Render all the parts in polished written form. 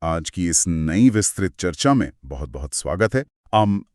आज की इस नई विस्तृत चर्चा में बहुत बहुत स्वागत है।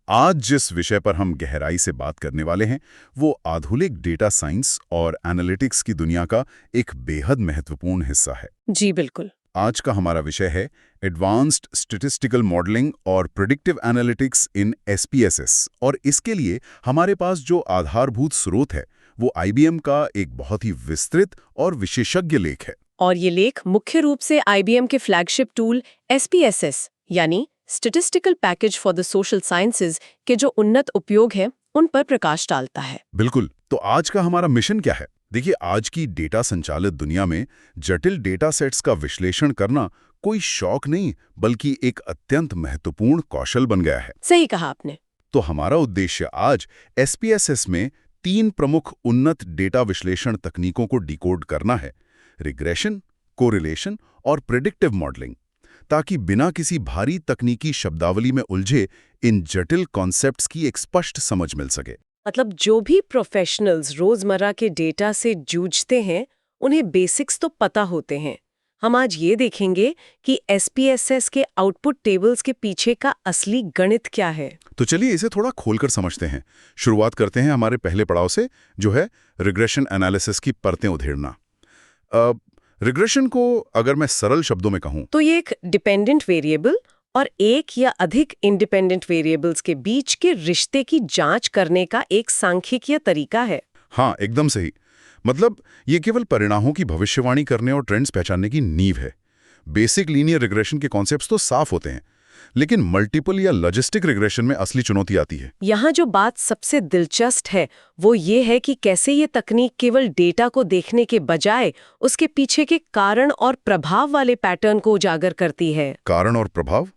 आज जिस विषय पर हम गहराई से बात करने वाले हैं वो आधुनिक डेटा साइंस और एनालिटिक्स की दुनिया का एक बेहद महत्वपूर्ण हिस्सा है। जी बिल्कुल। आज का हमारा विषय है एडवांस्ड स्टैटिस्टिकल मॉडलिंग और प्रेडिक्टिव एनालिटिक्स इन एसपीएसएस। और इसके लिए हमारे पास जो आधारभूत स्रोत है वो आईबीएम का एक बहुत ही विस्तृत और विशेषज्ञ लेख है। और ये लेख मुख्य रूप से आईबीएम के फ्लैगशिप टूल एसपीएसएस यानी statistical package for the social sciences के जो उन्नत उपयोग है उन पर प्रकाश डालता है। बिल्कुल। तो आज का हमारा मिशन क्या है? देखिए, आज की डेटा संचालित दुनिया में जटिल डेटा सेट्स का विश्लेषण करना कोई शौक नहीं बल्कि एक अत्यंत महत्वपूर्ण कौशल बन गया है। सही कहा आपने। तो हमारा उद्देश्य आज एसपीएसएस में 3 प्रमुख उन्नत डेटा विश्लेषण तकनीकों को डिकोड करना है: रिग्रेशन, कोरिलेशन और प्रेडिक्टिव मॉडलिंग, ताकि बिना किसी भारी तकनीकी शब्दावली में उलझे इन जटिल कॉन्सेप्ट्स की एक स्पष्ट समझ मिल सके। मतलब जो भी प्रोफेशनल्स रोजमर्रा के डेटा से जूझते हैं उन्हें बेसिक्स तो पता होते हैं। हम आज ये देखेंगे कि एसपीएसएस के आउटपुट टेबल्स के पीछे का असली गणित क्या है। तो चलिए इसे थोड़ा खोलकर समझते हैं। शुरुआत करते हैं हमारे पहले पड़ाव से, जो है रिग्रेशन एनालिसिस की परतें उधेड़ना। रिग्रेशन को अगर मैं सरल शब्दों में कहूं तो ये एक डिपेंडेंट वेरिएबल और एक या अधिक इंडिपेंडेंट वेरिएबल्स के बीच के रिश्ते की जांच करने का एक सांख्यिकीय तरीका है। हाँ, एकदम सही। मतलब ये केवल परिणामों की भविष्यवाणी करने और ट्रेंड्स पहचानने की नींव है। बेसिक लीनियर रिग्रेशन के कॉन्सेप्ट्स तो साफ होते हैं, लेकिन मल्टीपल या लॉजिस्टिक रिग्रेशन में असली चुनौती आती है। यहाँ जो बात सबसे दिलचस्प है वो ये है कि कैसे ये तकनीक केवल डेटा को देखने के बजाय उसके पीछे के कारण और प्रभाव वाले पैटर्न को उजागर करती है। कारण और प्रभाव?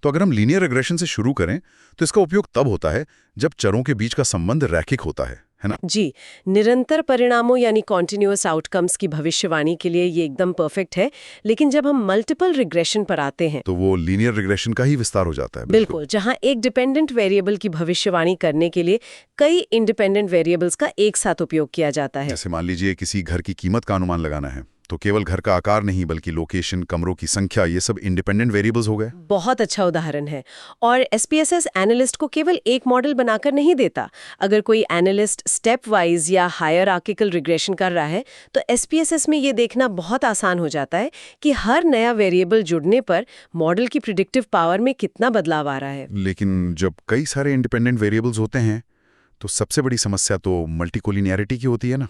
तो अगर हम लीनियर रिग्रेशन से शुरू करें तो इसका उपयोग तब होता है जब चरों के बीच का संबंध रैखिक होता है ना? जी, निरंतर परिणामों यानी कॉन्टिन्यूअस आउटकम्स की भविष्यवाणी के लिए ये एकदम परफेक्ट है। लेकिन जब हम मल्टीपल रिग्रेशन पर आते हैं तो वो लीनियर रिग्रेशन का ही विस्तार हो जाता है। बिल्कुल, जहां एक डिपेंडेंट वेरिएबल की भविष्यवाणी करने के लिए कई इंडिपेंडेंट वेरिएबल्स का एक साथ उपयोग किया जाता है। जैसे मान लीजिए किसी घर की कीमत का अनुमान लगाना है तो केवल घर का आकार नहीं बल्कि लोकेशन, कमरों की संख्या, ये सब इंडिपेंडेंट वेरिएबल्स हो गए। बहुत अच्छा उदाहरण है। और एसपीएसएस एनालिस्ट को केवल एक मॉडल बनाकर नहीं देता। अगर कोई एनालिस्ट स्टेप वाइज या हायरार्किकल रिग्रेशन कर रहा है तो एसपीएसएस में ये देखना बहुत आसान हो जाता है कि हर नया वेरिएबल जुड़ने पर मॉडल की प्रिडिक्टिव पावर में कितना बदलाव आ रहा है। लेकिन जब कई सारे इंडिपेंडेंट वेरिएबल्स होते हैं तो सबसे बड़ी समस्या तो मल्टीकोलिनियरिटी की होती है ना।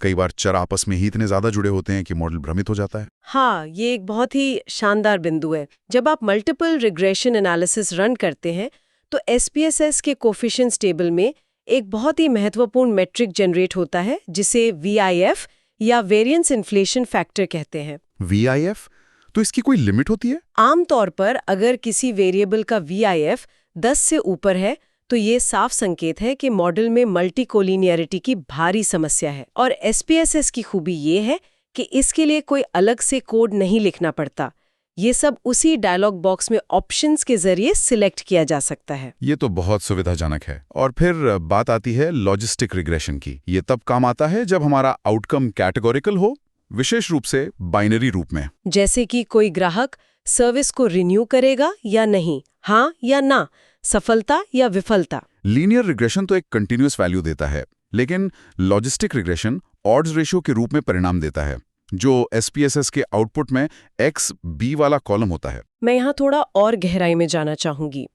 कई बार चर आपस में ही इतने ज्यादा जुड़े होते हैं कि मॉडल भ्रमित हो जाता है। हाँ, ये एक बहुत ही शानदार बिंदु है। जब आप मल्टीपल रिग्रेशन एनालिसिस रन करते हैं तो एसपीएसएस के कोफिशिएंट्स टेबल में एक बहुत ही महत्वपूर्ण मेट्रिक जनरेट होता है जिसे वीआईएफ या वेरिएंस इन्फ्लेशन फैक्टर कहते हैं। वीआईएफ? तो इसकी कोई लिमिट होती है? आमतौर पर अगर किसी वेरिएबल का वीआईएफ 10 से ऊपर है तो ये साफ संकेत है कि मॉडल में मल्टीकोलिनियरिटी की भारी समस्या है। और एसपीएसएस की खूबी ये है कि इसके लिए कोई अलग से कोड नहीं लिखना पड़ता। ये सब उसी डायलॉग बॉक्स में ऑप्शंस के जरिए सिलेक्ट किया जा सकता है। ये तो बहुत सुविधाजनक है। और फिर बात आती है लॉजिस्टिक रिग्रेशन की। ये तब काम आता है जब हमारा आउटकम कैटेगोरिकल हो, विशेष रूप से बाइनरी रूप में। जैसे कि कोई ग्राहक सर्विस को रिन्यू करेगा या नहीं, हाँ या ना, सफलता या विफलता। लीनियर रिग्रेशन तो एक कंटिन्यूअस वैल्यू देता है, लेकिन लॉजिस्टिक रिग्रेशन ऑड्स रेशियो के रूप में परिणाम देता है, जो एसपीएसएस के आउटपुट में एक्स बी वाला कॉलम होता है। मैं यहाँ थोड़ा और गहराई में जाना चाहूंगी।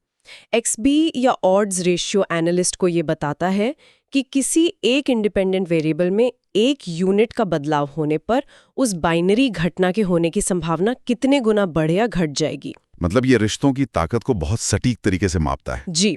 एक्सबी या ऑड्स रेशियो एनालिस्ट को ये बताता है कि किसी एक इंडिपेंडेंट वेरिएबल में एक यूनिट का बदलाव होने पर उस बाइनरी घटना के होने की संभावना कितने गुना बढ़ या घट जाएगी। मतलब ये रिश्तों की ताकत को बहुत सटीक तरीके से मापता है। जी,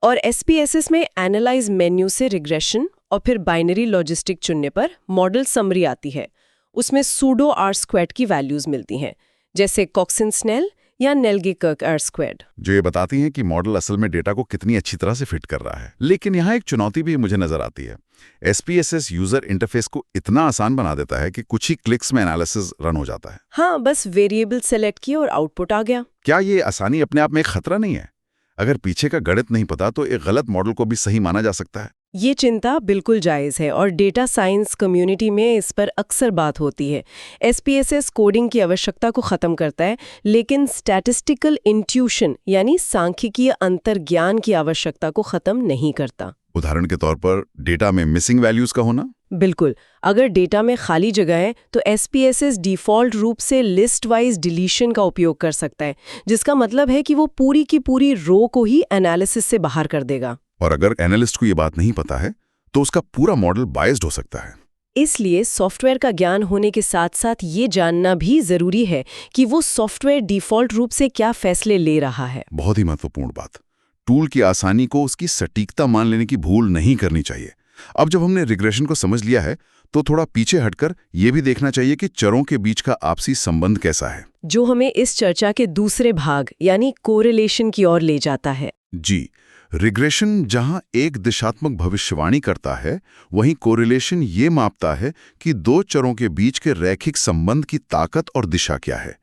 और एसपीएसएस में एनालाइज मेन्यू से रिग्रेशन और फिर बाइनरी लॉजिस्टिक चुनने पर मॉडल समरी आती है। उसमें सूडो आर स्क्वायर्ड की वैल्यूज मिलती हैं, जैसे कॉक्सिन-स्नेल या नेल्गे-कर्क आर स्क्वायर्ड, जो ये बताती हैं कि मॉडल असल में डेटा को कितनी अच्छी तरह से फिट कर रहा है। लेकिन यहाँ एक चुनौती भी मुझे नजर आती है। एसपीएसएस यूजर इंटरफेस को इतना आसान बना देता है कि कुछ ही क्लिक्स में एनालिसिस रन हो जाता है। हाँ, बस वेरिएबल सेलेक्ट किया और आउटपुट आ गया। क्या ये आसानी अपने आप में एक खतरा नहीं है? अगर पीछे का गणित नहीं पता तो एक गलत मॉडल को भी सही माना जा सकता है। ये चिंता बिल्कुल जायज़ है और डेटा साइंस कम्युनिटी में इस पर अक्सर बात होती है। SPSS कोडिंग की आवश्यकता को ख़त्म करता है, लेकिन स्टैटिस्टिकल इंट्यूशन यानी सांख्यिकीय अंतर्ज्ञान की आवश्यकता को ख़त्म नहीं करता। उदाहरण के तौर पर डेटा में मिसिंग वैल्यूज का होना। बिल्कुल, अगर डेटा में खाली जगह है तो SPSS डिफ़ॉल्ट रूप से लिस्ट वाइज डिलीशन का उपयोग कर सकता है, जिसका मतलब है कि वो पूरी की पूरी रो को ही एनालिसिस से बाहर कर देगा। और अगर एनालिस्ट को ये बात नहीं पता है तो उसका पूरा मॉडल बायस्ड हो सकता है। इसलिए सॉफ्टवेयर का ज्ञान होने के साथ साथ ये जानना भी जरूरी है कि वो सॉफ्टवेयर डिफ़ॉल्ट रूप से क्या फैसले ले रहा है। बहुत ही महत्वपूर्ण बात। टूल की आसानी को उसकी सटीकता मान लेने की भूल नहीं करनी चाहिए। अब जब हमने रिग्रेशन को समझ लिया है तो थोड़ा पीछे हटकर यह भी देखना चाहिए कि चरों के बीच का आपसी संबंध कैसा है, जो हमें इस चर्चा के दूसरे भाग यानी कोरिलेशन की ओर ले जाता है। जी, रिग्रेशन जहां एक दिशात्मक भविष्यवाणी करता है, वहीं कोरिलेशन ये मापता है कि दो चरों के बीच के रैखिक संबंध की ताकत और दिशा क्या है।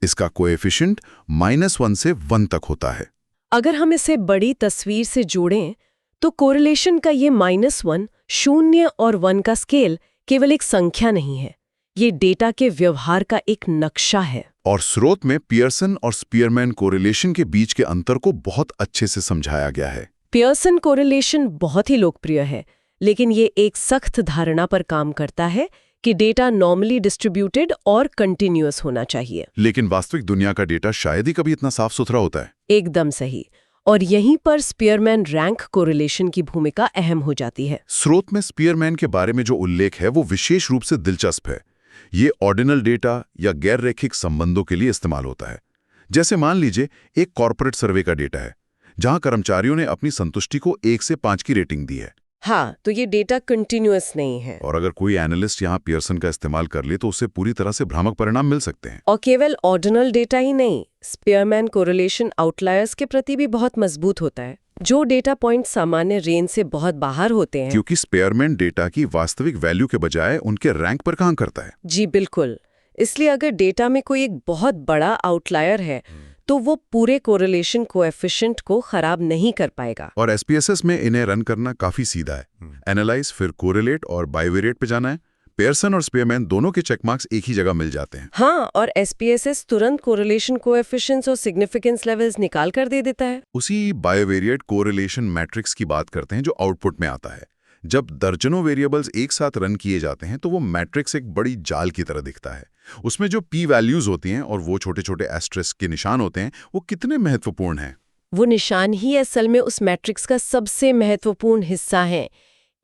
इसका कोएफिशिएंट -1 से 1 तक होता है। अगर हम इसे बड़ी तस्वीर से जोड़ें तो कोरिलेशन का ये -1, 0 और 1 का स्केल केवल एक संख्या नहीं है, ये डेटा के व्यवहार का एक नक्शा है। और स्रोत में पियर्सन और स्पीयरमैन कोरिलेशन के बीच के अंतर को बहुत अच्छे से समझाया गया है। पियर्सन कोरिलेशन बहुत ही लोकप्रिय है, लेकिन ये एक सख्त धारणा पर काम करता है कि डेटा नॉर्मली डिस्ट्रीब्यूटेड और कंटिन्यूअस होना चाहिए। लेकिन वास्तविक दुनिया का डेटा शायद ही कभी इतना साफ सुथरा होता है। एकदम सही। और यहीं पर स्पीयरमैन रैंक कोरिलेशन की भूमिका अहम हो जाती है। स्रोत में स्पीयरमैन के बारे में जो उल्लेख है वो विशेष रूप से दिलचस्प है। ये ऑर्डिनल डेटा या गैर रैखिक संबंधों के लिए इस्तेमाल होता है। जैसे मान लीजिए एक कॉर्पोरेट सर्वे का डेटा है जहां कर्मचारियों ने अपनी संतुष्टि को 1 से 5 की रेटिंग दी है। हाँ, तो ये डेटा कंटिन्यूअस नहीं है। और अगर कोई एनालिस्ट यहाँ पियर्सन का इस्तेमाल कर ले तो उसे पूरी तरह से भ्रामक परिणाम मिल सकते हैं। और केवल ऑर्डिनल डेटा ही नहीं, स्पीयरमैन कोरिलेशन आउटलायर्स के प्रति भी बहुत मजबूत होता है, जो डेटा पॉइंट सामान्य रेंज से बहुत बाहर होते हैं। क्योंकि स्पीयरमैन डेटा की वास्तविक वैल्यू के बजाय उनके रैंक पर काम करता है। जी बिल्कुल। इसलिए अगर डेटा में कोई एक बहुत बड़ा आउटलायर है तो वो पूरे कोरिलेशन कोएफिशिएंट को खराब नहीं कर पाएगा। और SPSS में इन्हें रन करना काफी सीधा है। एनालाइज, फिर कोरिलेट और बाइवेरिएट पे जाना है। पियर्सन और स्पीयरमैन दोनों के चेकमार्क्स एक ही जगह मिल जाते हैं। हाँ, और SPSS तुरंत कोरिलेशन कोएफिशिएंट्स और सिग्निफिकेंस लेवल्स निकाल कर दे देता है। उसी बायोवेरिएट कोरिलेशन मैट्रिक्स की बात करते हैं जो आउटपुट में आता है। जब दर्जनों वेरिएबल्स एक साथ रन किए जाते हैं तो वो मैट्रिक्स एक बड़ी जाल की तरह दिखता है। उसमें जो p वैल्यूज होती हैं और वो छोटे छोटे एस्टेरिस्क के निशान होते हैं, वो कितने महत्वपूर्ण हैं। वो निशान ही असल में उस मैट्रिक्स का सबसे महत्वपूर्ण हिस्सा है।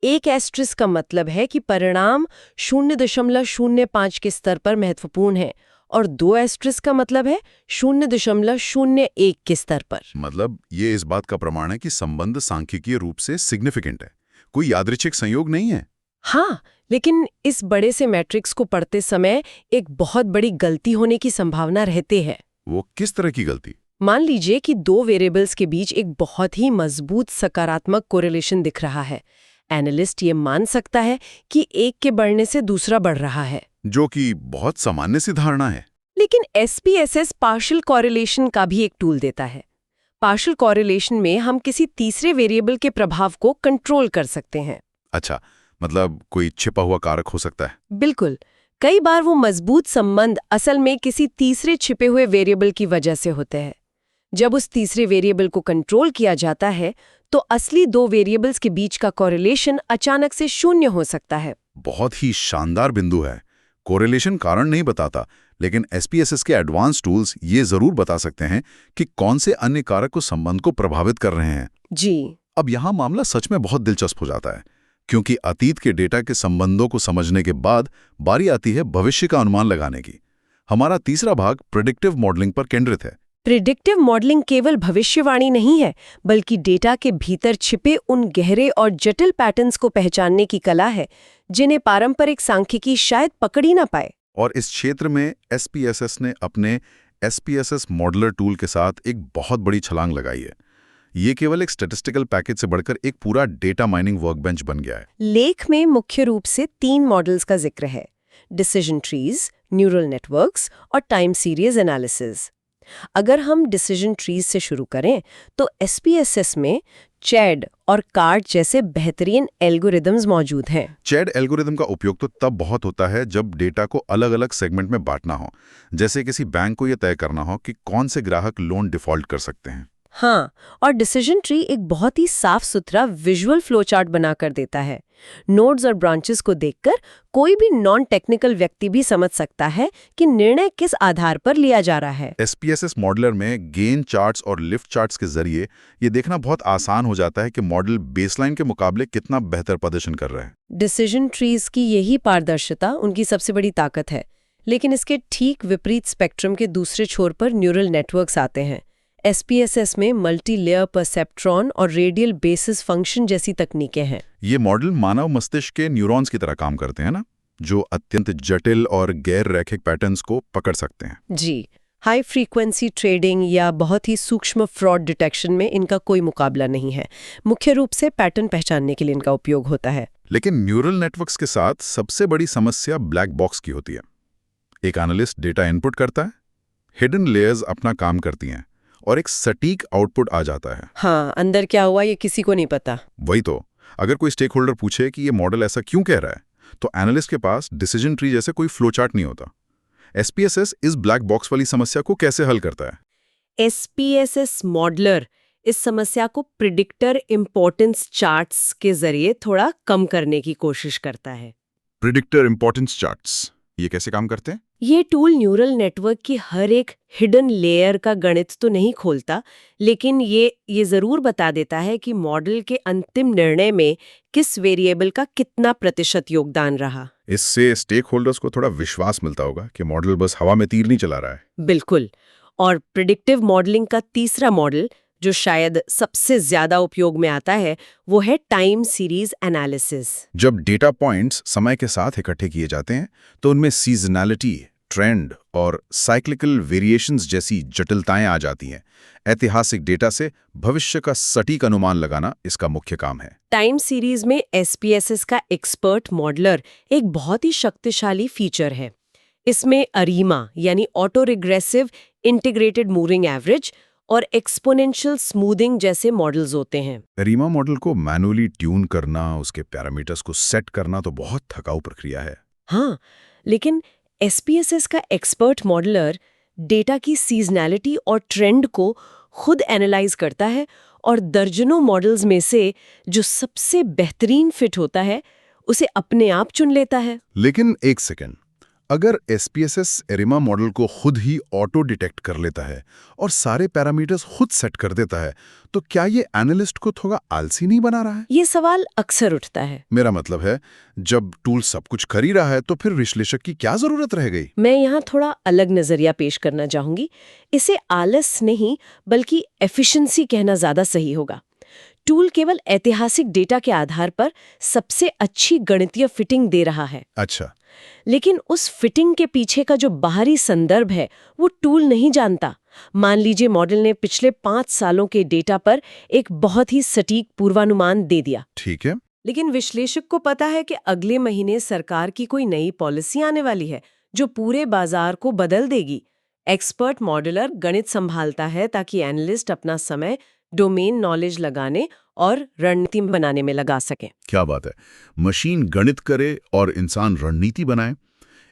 एक एस्टेरिस्क का मतलब है कि परिणाम 0.05 के स्तर पर महत्वपूर्ण है और 2 एस्टेरिस्क का मतलब है 0.01 के स्तर पर। मतलब ये इस बात का प्रमाण है कि संबंध सांख्यिकीय रूप से सिग्निफिकेंट है, कोई यादृच्छिक संयोग नहीं है। हाँ, लेकिन इस बड़े से मैट्रिक्स को पढ़ते समय एक बहुत बड़ी गलती होने की संभावना रहती है। वो किस तरह की गलती? मान लीजिए कि 2 वेरिएबल्स के बीच एक बहुत ही मजबूत सकारात्मक कोरिलेशन दिख रहा है। एनालिस्ट ये मान सकता है कि एक के बढ़ने से दूसरा बढ़ रहा है, जो कि बहुत सामान्य सी धारणा है। लेकिन SPSS पार्शियल कोरिलेशन का भी एक टूल देता है। पार्शियल कोरिलेशन में हम किसी तीसरे वेरिएबल के प्रभाव को कंट्रोल कर सकते हैं। अच्छा, मतलब कोई छिपा हुआ कारक हो सकता है। बिल्कुल। कई बार वो मजबूत संबंध असल में किसी तीसरे छिपे हुए वेरिएबल की वजह से होते हैं। जब उस तीसरे वेरिएबल को कंट्रोल किया जाता है तो असली 2 वेरिएबल्स के बीच का कोरिलेशन अचानक से 0 हो सकता है। बहुत ही शानदार बिंदु है। कोरिलेशन कारण नहीं बताता, लेकिन SPSS के एडवांस टूल्स ये जरूर बता सकते हैं कि कौन से अन्य कारक को संबंध को प्रभावित कर रहे हैं। जी। अब यहाँ मामला सच में बहुत दिलचस्प हो जाता है, क्योंकि अतीत के डेटा के संबंधों को समझने के बाद बारी आती है भविष्य का अनुमान लगाने की। हमारा तीसरा भाग प्रेडिक्टिव मॉडलिंग पर केंद्रित है। प्रिडिक्टिव मॉडलिंग केवल भविष्यवाणी नहीं है, बल्कि डेटा के भीतर छिपे उन गहरे और जटिल पैटर्न्स को पहचानने की कला है जिन्हें पारंपरिक सांख्यिकी शायद पकड़ ही ना पाए। और इस क्षेत्र में SPSS ने अपने SPSS मॉडलर टूल के साथ एक बहुत बड़ी छलांग लगाई है। ये केवल एक स्टैटिस्टिकल पैकेज से बढ़कर एक पूरा डेटा माइनिंग वर्कबेंच बन गया है। लेख में मुख्य रूप से 3 मॉडल्स का जिक्र है: डिसीजन ट्रीज, न्यूरल नेटवर्क्स और टाइम सीरीज एनालिसिस। अगर हम डिसीजन ट्रीज से शुरू करें तो SPSS में चैड और कार्ट जैसे बेहतरीन एल्गोरिदम्स मौजूद हैं। चैड एल्गोरिदम का उपयोग तो तब बहुत होता है जब डेटा को अलग अलग सेगमेंट में बांटना हो, जैसे किसी बैंक को यह तय करना हो कि कौन से ग्राहक लोन डिफॉल्ट कर सकते हैं। हाँ, और डिसीजन ट्री एक बहुत ही साफ सुथरा विजुअल फ्लो चार्ट बनाकर देता है। नोड्स और ब्रांचेस को देखकर कोई भी नॉन टेक्निकल व्यक्ति भी समझ सकता है कि निर्णय किस आधार पर लिया जा रहा है। SPSS मॉडलर में गेन चार्ट्स और लिफ्ट चार्ट्स के जरिए ये देखना बहुत आसान हो जाता है कि मॉडल बेसलाइन के मुकाबले कितना बेहतर प्रदर्शन कर रहा है। डिसीजन ट्रीज की यही पारदर्शिता उनकी सबसे बड़ी ताकत है। लेकिन इसके ठीक विपरीत स्पेक्ट्रम के दूसरे छोर पर न्यूरल नेटवर्क्स आते हैं। SPSS में मल्टी लेयर परसेप्ट्रॉन और रेडियल बेसिस फंक्शन जैसी तकनीकें हैं। ये मॉडल मानव मस्तिष्क के न्यूरॉन्स की तरह काम करते हैं ना, जो अत्यंत जटिल और गैर रैखिक पैटर्न्स को पकड़ सकते हैं। जी, हाई फ्रीक्वेंसी ट्रेडिंग या बहुत ही सूक्ष्म फ्रॉड डिटेक्शन में इनका कोई मुकाबला नहीं है। मुख्य रूप से पैटर्न पहचानने के लिए इनका उपयोग होता है। लेकिन न्यूरल नेटवर्क्स के साथ सबसे बड़ी समस्या ब्लैक बॉक्स की होती है। एक एनालिस्ट डेटा इनपुट करता है, हिडन लेयर्स अपना काम करती हैं और एक सटीक आउटपुट आ जाता है। हाँ, अंदर क्या हुआ ये किसी को नहीं पता। वही तो, अगर कोई स्टेक होल्डर पूछे कि ये मॉडल ऐसा क्यों कह रहा है, तो एनालिस्ट के पास डिसीजन ट्री जैसे कोई फ्लो चार्ट नहीं होता। SPSS इस ब्लैक बॉक्स वाली समस्या को कैसे हल करता है? SPSS मॉडलर इस समस्या को प्रिडिक्टर इंपॉर्टेंस चार्ट्स के जरिए थोड़ा कम करने की कोशिश करता है। प्रिडिक्टर इंपॉर्टेंस चार्ट्स ये कैसे काम करते हैं? ये टूल न्यूरल नेटवर्क की हर एक हिडन लेयर का गणित तो नहीं खोलता, लेकिन ये जरूर बता देता है कि मॉडल के अंतिम निर्णय में किस वेरिएबल का कितना प्रतिशत योगदान रहा। इससे स्टेक होल्डर्स को थोड़ा विश्वास मिलता होगा कि मॉडल बस हवा में तीर नहीं चला रहा है। बिल्कुल। और प्रिडिक्टिव मॉडलिंग का तीसरा मॉडल, जो शायद सबसे ज्यादा उपयोग में आता है, वो है टाइम सीरीज एनालिसिस। जब डेटा पॉइंट्स समय के साथ इकट्ठे किए जाते हैं तो उनमें सीजनैलिटी, ट्रेंड और साइक्लिकल वेरिएशंस जैसी जटिलताएं आ जाती हैं। ऐतिहासिक डेटा से भविष्य का सटीक अनुमान लगाना इसका मुख्य काम है। टाइम सीरीज में SPSS का एक्सपर्ट मॉडलर एक बहुत ही शक्तिशाली फीचर है। इसमें अरीमा यानी auto regressive integrated moving average और एक्सपोनेंशियल स्मूथिंग जैसे मॉडल्स होते हैं। अरीमा मॉडल को मैनुअली ट्यून करना, उसके पैरामीटर्स को सेट करना तो बहुत थकाऊ प्रक्रिया है। हाँ, लेकिन SPSS का एक्सपर्ट मॉडलर डेटा की सीजनैलिटी और ट्रेंड को खुद एनालाइज करता है और दर्जनों मॉडल्स में से जो सबसे बेहतरीन फिट होता है उसे अपने आप चुन लेता है। लेकिन एक सेकंड, अगर SPSS एरिमा मॉडल को खुद ही ऑटो डिटेक्ट कर लेता है और सारे पैरामीटर्स खुद सेट कर देता है, तो क्या ये एनालिस्ट को थोड़ा आलसी नहीं बना रहा है? ये सवाल अक्सर उठता है। मेरा मतलब है, जब टूल सब कुछ कर ही रहा है तो फिर विश्लेषक की क्या जरूरत रह गई? मैं यहाँ थोड़ा अलग नजरिया पेश करना चाहूंगी। इसे आलस नहीं बल्कि एफिशिएंसी कहना ज्यादा सही होगा। टूल केवल ऐतिहासिक डेटा के आधार पर सबसे अच्छी गणितीय फिटिंग दे रहा है। अच्छा, लेकिन उस फिटिंग के पीछे का जो बाहरी संदर्भ है वो टूल नहीं जानता। मान लीजिए मॉडल ने पिछले 5 सालों के डेटा पर एक बहुत ही सटीक पूर्वानुमान दे दिया। ठीक है। लेकिन विश्लेषक को पता है कि अगले महीने सरकार की कोई नई पॉलिसी आने वाली है जो पूरे बाजार को बदल देगी। एक्सपर्ट मॉडलर गणित संभालता है ताकि एनालिस्ट अपना समय डोमेन नॉलेज लगाने और रणनीति बनाने में लगा सके। क्या बात है, मशीन गणित करे और इंसान रणनीति बनाए।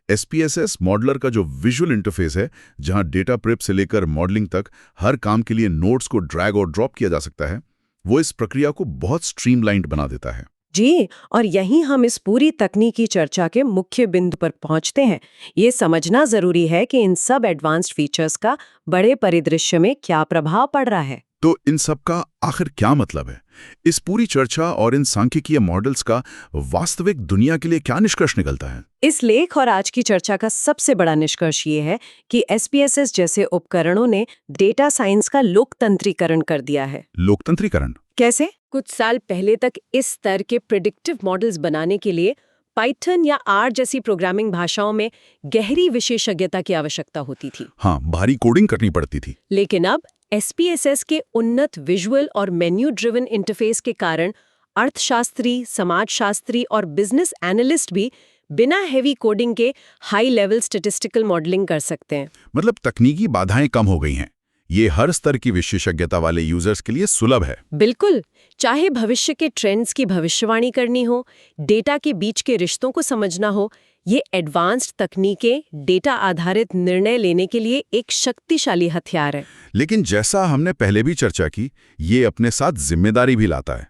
SPSS मॉडलर का जो विजुअल इंटरफेस है, जहां डेटा प्रेप से लेकर मॉडलिंग तक हर काम के लिए नोट्स को ड्रैग और ड्रॉप किया जा सकता है, वो इस प्रक्रिया को बहुत स्ट्रीमलाइन्ड बना देता है। जी, और यहीं हम इस पूरी तकनीकी चर्चा के मुख्य बिंदु पर पहुंचते हैं। ये समझना जरूरी है कि इन सब एडवांस्ड फीचर्स का बड़े परिदृश्य में क्या प्रभाव पड़ रहा है। तो इन सब का आखिर क्या मतलब है? इस पूरी चर्चा और इन सांख्यिकीय मॉडल्स का वास्तविक दुनिया के लिए क्या निष्कर्ष निकलता है? इस लेख और आज की चर्चा का सबसे बड़ा निष्कर्ष ये है कि SPSS जैसे उपकरणों ने डेटा साइंस का लोकतंत्रीकरण कर दिया है। लोकतंत्रीकरण कैसे? कुछ साल पहले तक इस स्तर के प्रिडिक्टिव मॉडल्स बनाने के लिए पाइथन या R जैसी प्रोग्रामिंग भाषाओं में गहरी विशेषज्ञता की आवश्यकता होती थी। हाँ, भारी कोडिंग करनी पड़ती थी। लेकिन अब SPSS के उन्नत विजुअल और मेन्यू ड्रिवन इंटरफेस के कारण अर्थशास्त्री, समाजशास्त्री और बिजनेस एनालिस्ट भी बिना हेवी कोडिंग के हाई लेवल स्टैटिस्टिकल मॉडलिंग कर सकते हैं। मतलब तकनीकी बाधाएं कम हो गई हैं। ये हर स्तर की विशेषज्ञता वाले यूजर्स के लिए सुलभ है। बिल्कुल। चाहे भविष्य के ट्रेंड्स की भविष्यवाणी करनी हो, डेटा के बीच के रिश्तों को समझना हो, ये एडवांस्ड तकनीकें डेटा आधारित निर्णय लेने के लिए एक शक्तिशाली हथियार है। लेकिन जैसा हमने पहले भी चर्चा की, ये अपने साथ जिम्मेदारी भी लाता है।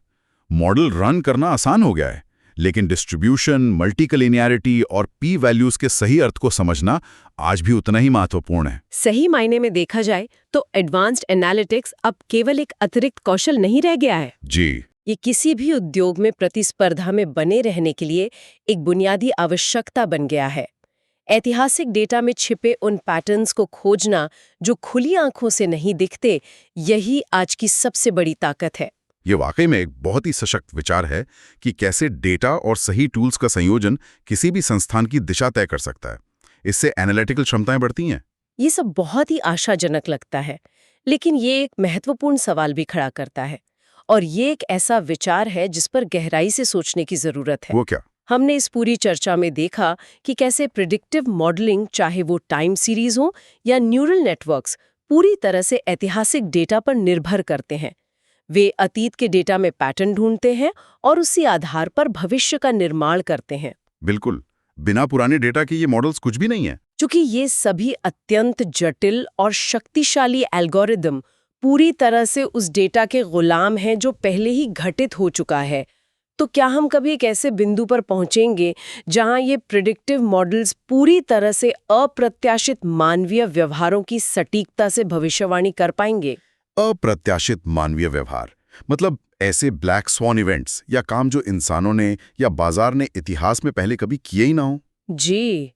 मॉडल रन करना आसान हो गया है, लेकिन डिस्ट्रीब्यूशन, मल्टीकलिनियरिटी और पी वैल्यूज के सही अर्थ को समझना आज भी उतना ही महत्वपूर्ण है। सही मायने में देखा जाए तो एडवांस्ड एनालिटिक्स अब केवल एक अतिरिक्त कौशल नहीं रह गया है। जी, ये किसी भी उद्योग में प्रतिस्पर्धा में बने रहने के लिए एक बुनियादी आवश्यकता बन गया है। ऐतिहासिक डेटा में छिपे उन पैटर्न्स को खोजना जो खुली आंखों से नहीं दिखते, यही आज की सबसे बड़ी ताकत है। ये वाकई में एक बहुत ही सशक्त विचार है कि कैसे डेटा और सही टूल्स का संयोजन किसी भी संस्थान की दिशा तय कर सकता है। इससे एनालिटिकल क्षमताएं बढ़ती हैं। ये सब बहुत ही आशाजनक लगता है, लेकिन ये एक महत्वपूर्ण सवाल भी खड़ा करता है, और ये एक ऐसा विचार है जिस पर गहराई से सोचने की जरूरत है। वो क्या? हमने इस पूरी चर्चा में देखा कि कैसे प्रिडिक्टिव मॉडलिंग, चाहे वो टाइम सीरीज हो या न्यूरल नेटवर्क्स, पूरी तरह से ऐतिहासिक डेटा पर निर्भर करते हैं। वे अतीत के डेटा में पैटर्न ढूंढते हैं और उसी आधार पर भविष्य का निर्माण करते हैं। बिल्कुल, बिना पुराने डेटा के ये मॉडल्स कुछ भी नहीं है। चूंकि ये सभी अत्यंत जटिल और शक्तिशाली एल्गोरिदम पूरी तरह से उस डेटा के गुलाम हैं जो पहले ही घटित हो चुका है, तो क्या हम कभी एक ऐसे बिंदु पर पहुंचेंगे जहां ये प्रिडिक्टिव मॉडल्स पूरी तरह से अप्रत्याशित मानवीय व्यवहारों की सटीकता से भविष्यवाणी कर पाएंगे? अप्रत्याशित मानवीय व्यवहार मतलब ऐसे ब्लैक स्वॉन इवेंट्स या काम जो इंसानों ने या बाजार ने इतिहास में पहले कभी किए ही ना हो। जी,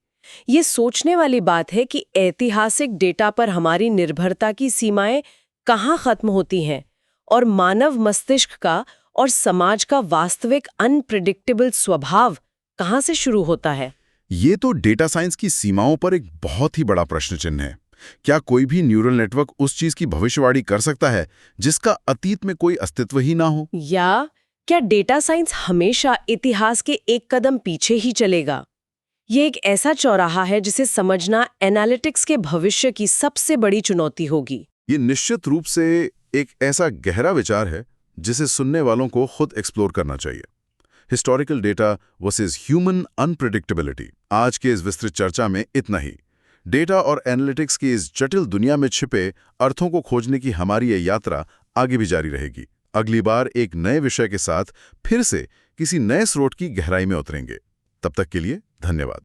ये सोचने वाली बात है कि ऐतिहासिक डेटा पर हमारी निर्भरता की सीमाएं कहाँ खत्म होती हैं और मानव मस्तिष्क का और समाज का वास्तविक अनप्रेडिक्टेबल स्वभाव कहाँ से शुरू होता है। ये तो डेटा साइंस की सीमाओं पर एक बहुत ही बड़ा प्रश्न चिन्ह है। क्या कोई भी न्यूरल नेटवर्क उस चीज की भविष्यवाणी कर सकता है जिसका अतीत में कोई अस्तित्व ही ना हो? या क्या डेटा साइंस हमेशा इतिहास के एक कदम पीछे ही चलेगा? ये एक ऐसा चौराहा है जिसे समझना एनालिटिक्स के भविष्य की सबसे बड़ी चुनौती होगी। ये निश्चित रूप से एक ऐसा गहरा विचार है जिसे सुनने वालों को खुद एक्सप्लोर करना चाहिए। Historical data versus human unpredictability. आज के इस विस्तृत चर्चा में इतना ही। डेटा और एनालिटिक्स की इस जटिल दुनिया में छिपे अर्थों को खोजने की हमारी ये यात्रा आगे भी जारी रहेगी। अगली बार एक नए विषय के साथ फिर से किसी नए स्रोत की गहराई में उतरेंगे। तब तक के लिए धन्यवाद।